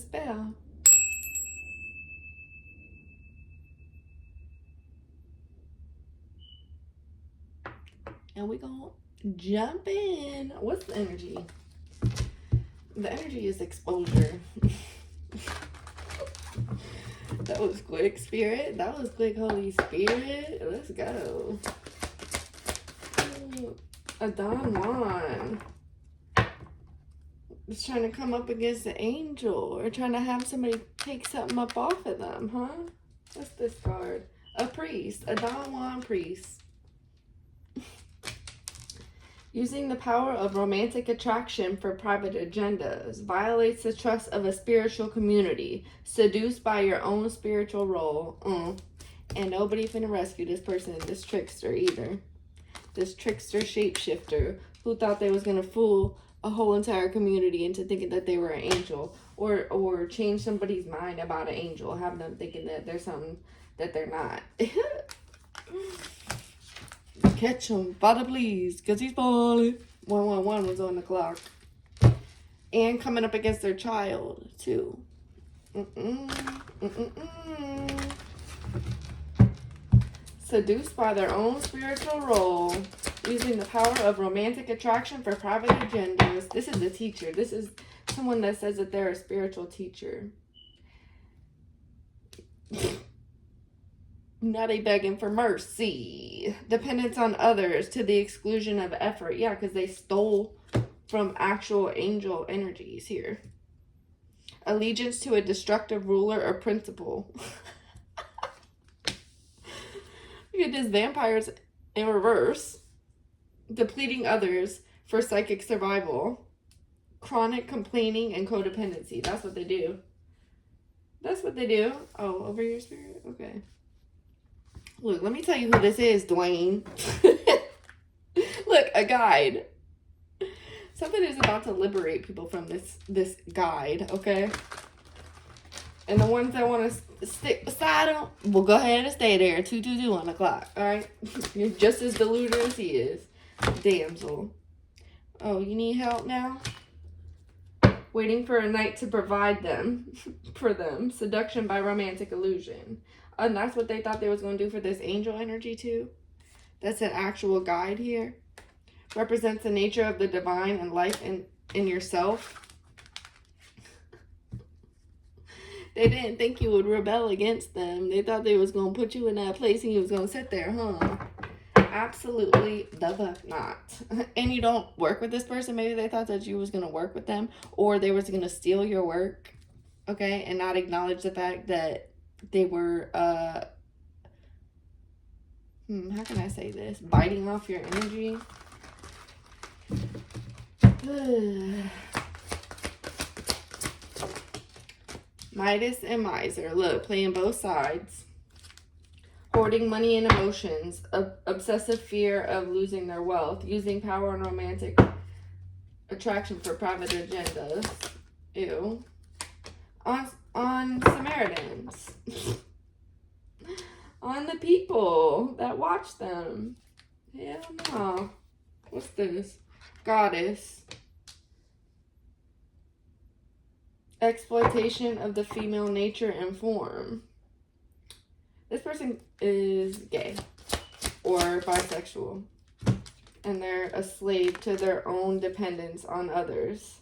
spell. And we're going to jump in. What's the energy? The energy is exposure. That was quick, Spirit. That was quick, Holy Spirit. Let's go. Ooh, a Don Juan. It's trying to come up against the angel, or trying to have somebody take something up off of them, huh? What's this card? A priest. A Don Juan priest. Using the power of romantic attraction for private agendas, violates the trust of a spiritual community, seduced by your own spiritual role. And nobody finna rescue this person, this trickster either. This trickster shapeshifter who thought they was gonna fool a whole entire community into thinking that they were an angel, or change somebody's mind about an angel, have them thinking that there's something that they're not. Catch him, Father, please, because he's falling. 111 was on the clock. And coming up against their child, too. Seduced by their own spiritual role, using the power of romantic attraction for private agendas. This is a teacher. This is someone that says that they're a spiritual teacher. Now they begging for mercy. Dependence on others to the exclusion of effort. Yeah, because they stole from actual angel energies here. Allegiance to a destructive ruler or principle. Look at this, vampires in reverse. Depleting others for psychic survival. Chronic complaining and codependency. That's what they do. That's what they do. Oh, over your spirit? Okay. Look, let me tell you who this is, Dwayne. Look, a guide. Something is about to liberate people from this guide, okay? And the ones that want to stick beside him will go ahead and stay there. 222 on the clock, all right? You're just as deluded as he is. Damsel. Oh, you need help now? Waiting for a knight to provide them for them. Seduction by romantic illusion. And that's what they thought they was going to do for this angel energy too. That's an actual guide here. Represents the nature of the divine and life in yourself. They didn't think you would rebel against them. They thought they was going to put you in that place and you was going to sit there, huh? Absolutely the fuck not. And you don't work with this person. Maybe they thought that you was going to work with them, or they was going to steal your work, okay, and not acknowledge the fact that they were, how can I say this? Biting off your energy. Midas and Miser. Look, playing both sides. Hoarding money and emotions. Obsessive fear of losing their wealth. Using power and romantic attraction for private agendas. Ew. On Samaritans. On the people that watch them. Hell no. What's this? Goddess. Exploitation of the female nature and form. This person is gay or bisexual, and they're a slave to their own dependence on others.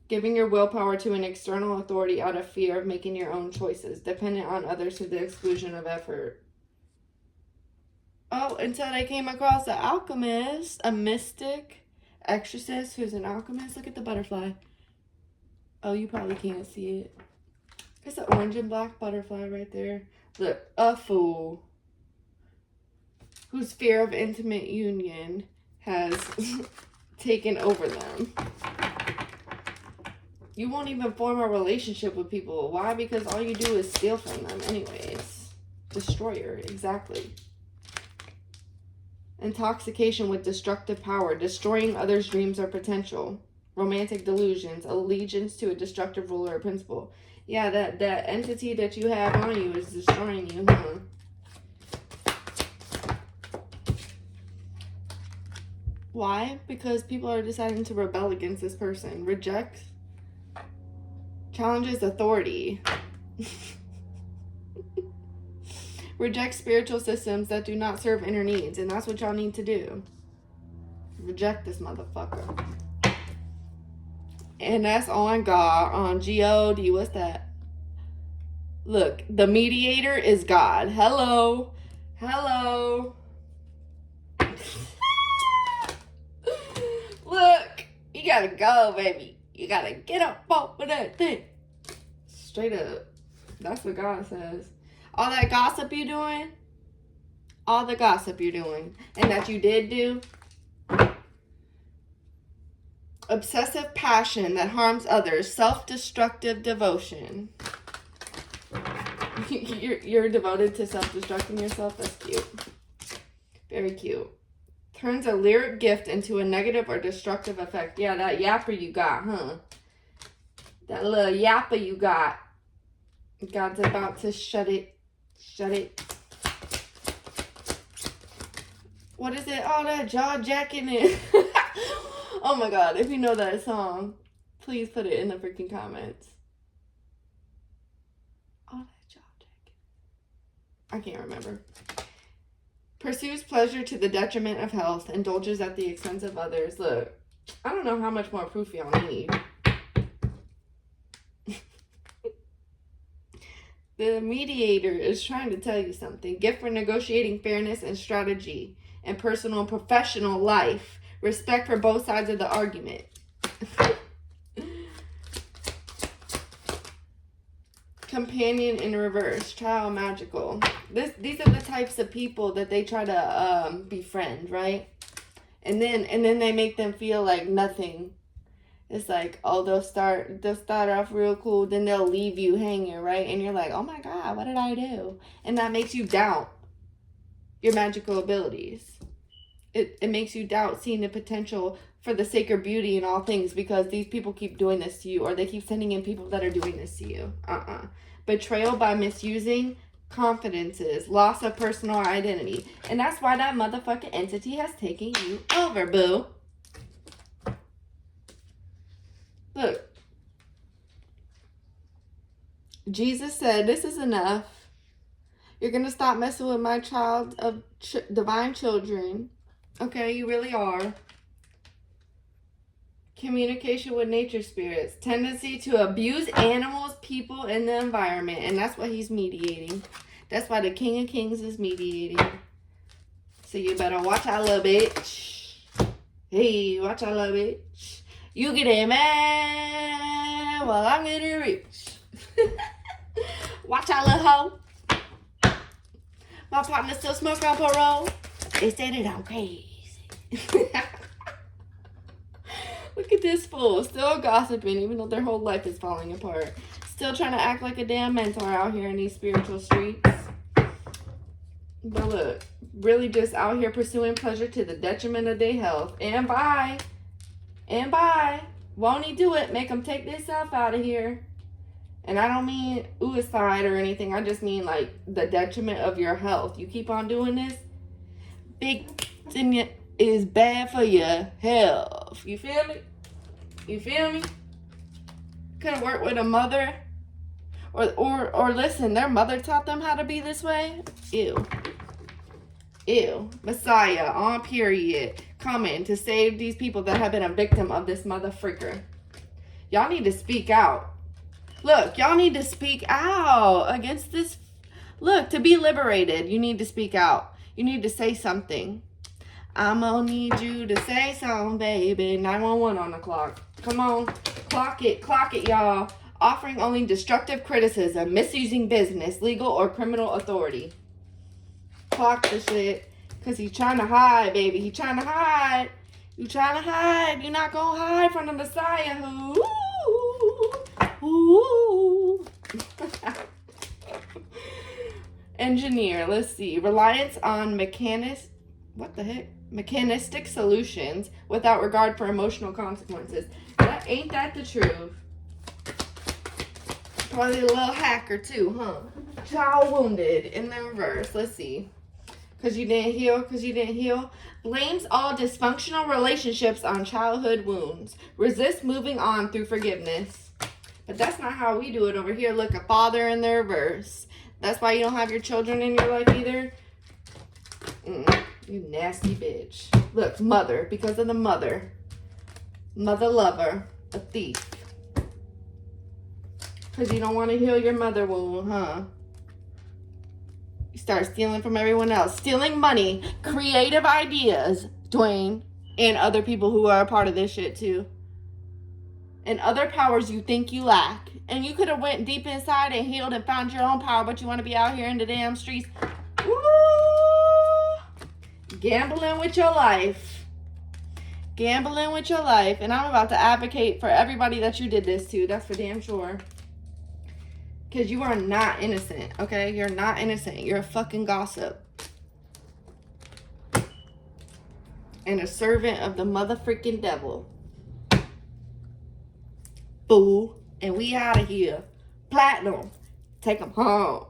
Giving your willpower to an external authority out of fear of making your own choices, dependent on others to the exclusion of effort. Oh, until they came across an alchemist, a mystic, exorcist who's an alchemist. Look at the butterfly. Oh, you probably can't see it. It's an orange and black butterfly right there. Look, a fool whose fear of intimate union has taken over them. You won't even form a relationship with people. Why? Because all you do is steal from them anyways. Destroyer, exactly. Intoxication with destructive power. Destroying others' dreams or potential. Romantic delusions. Allegiance to a destructive ruler or principle. Yeah, that entity that you have on you is destroying you, huh? Why? Because people are deciding to rebel against this person. Reject Challenges authority. Reject spiritual systems that do not serve inner needs. And that's what y'all need to do. Reject this motherfucker. And that's on God. On G-O-D. What's that? Look, the mediator is God. Hello. Hello. Look, you gotta go, baby. You gotta get up off of that thing. Straight up. That's what God says. All that gossip you doing, all the gossip you're doing, and that you did do, obsessive passion that harms others, self-destructive devotion. You're devoted to self-destructing yourself? That's cute. Very cute. Turns a lyric gift into a negative or destructive effect. Yeah, that yapper you got, huh? That little yapper you got. God's about to shut it. Shut it. What is it? Oh, that jaw jacking it. Oh my God. If you know that song, please put it in the freaking comments. Oh, that jaw jacking. I can't remember. Pursues pleasure to the detriment of health. Indulges at the expense of others. Look, I don't know how much more proof y'all need. The mediator is trying to tell you something. Gift for negotiating fairness and strategy in personal and professional life. Respect for both sides of the argument. Companion in reverse. Child magical. These are the types of people that they try to befriend, right? And then they make them feel like nothing. It's like, oh, they'll start off real cool, then they'll leave you hanging, right? And you're like, oh my God, what did I do? And that makes you doubt your magical abilities. It makes you doubt seeing the potential for the sacred beauty in all things, because these people keep doing this to you, or they keep sending in people that are doing this to you. Betrayal by misusing confidences, loss of personal identity. And that's why that motherfucking entity has taken you over, boo. Look, Jesus said, this is enough. You're going to stop messing with my child of divine children. Okay, you really are. Communication with nature spirits. Tendency to abuse animals, people, and the environment. And that's what he's mediating. That's why the King of Kings is mediating. So you better watch out, little bitch. Hey, watch out, little bitch. You getting mad while I'm getting rich. Watch out, little hoe. My partner still smoking on parole. They said it, I'm crazy. Look at this fool. Still gossiping even though their whole life is falling apart. Still trying to act like a damn mentor out here in these spiritual streets. But look, really just out here pursuing pleasure to the detriment of their health. And bye. And bye. Won't he do it? Make them take themselves out of here. And I don't mean suicide or anything. I just mean like the detriment of your health. You keep on doing this, big thing is bad for your health. You feel me? You feel me? Could have worked with a mother. Or listen, their mother taught them how to be this way. Ew. Ew. Messiah on period. Coming to save these people that have been a victim of this motherfricker. Y'all need to speak out. Look, y'all need to speak out against this. Look, to be liberated, you need to speak out. You need to say something. I'm gonna need you to say something, baby. 911 on the clock. Come on. Clock it, y'all. Offering only destructive criticism, misusing business, legal or criminal authority. Clock the shit. Because he's trying to hide, baby. He's trying to hide. You trying to hide. You're not going to hide from the Messiah. Ooh. Engineer. Let's see. Reliance on mechanistic solutions without regard for emotional consequences. Ain't that the truth? Probably a little hacker too, huh? Child wounded in the reverse. Let's see. Because you didn't heal. Blames all dysfunctional relationships on childhood wounds. Resist moving on through forgiveness. But that's not how we do it over here. Look, a father in the reverse. That's why you don't have your children in your life either. You nasty bitch. Look, mother, because of the mother. Mother lover, a thief. Because you don't want to heal your mother wound, huh? You start stealing from everyone else. Stealing money, creative ideas, Dwayne, and other people who are a part of this shit too. And other powers you think you lack. And you could have went deep inside and healed and found your own power, but you want to be out here in the damn streets. Woo! Gambling with your life. Gambling with your life. And I'm about to advocate for everybody that you did this to. That's for damn sure. Because you are not innocent, okay? You're not innocent. You're a fucking gossip. And a servant of the motherfucking devil. Fool. And we out of here. Platinum. Take them home.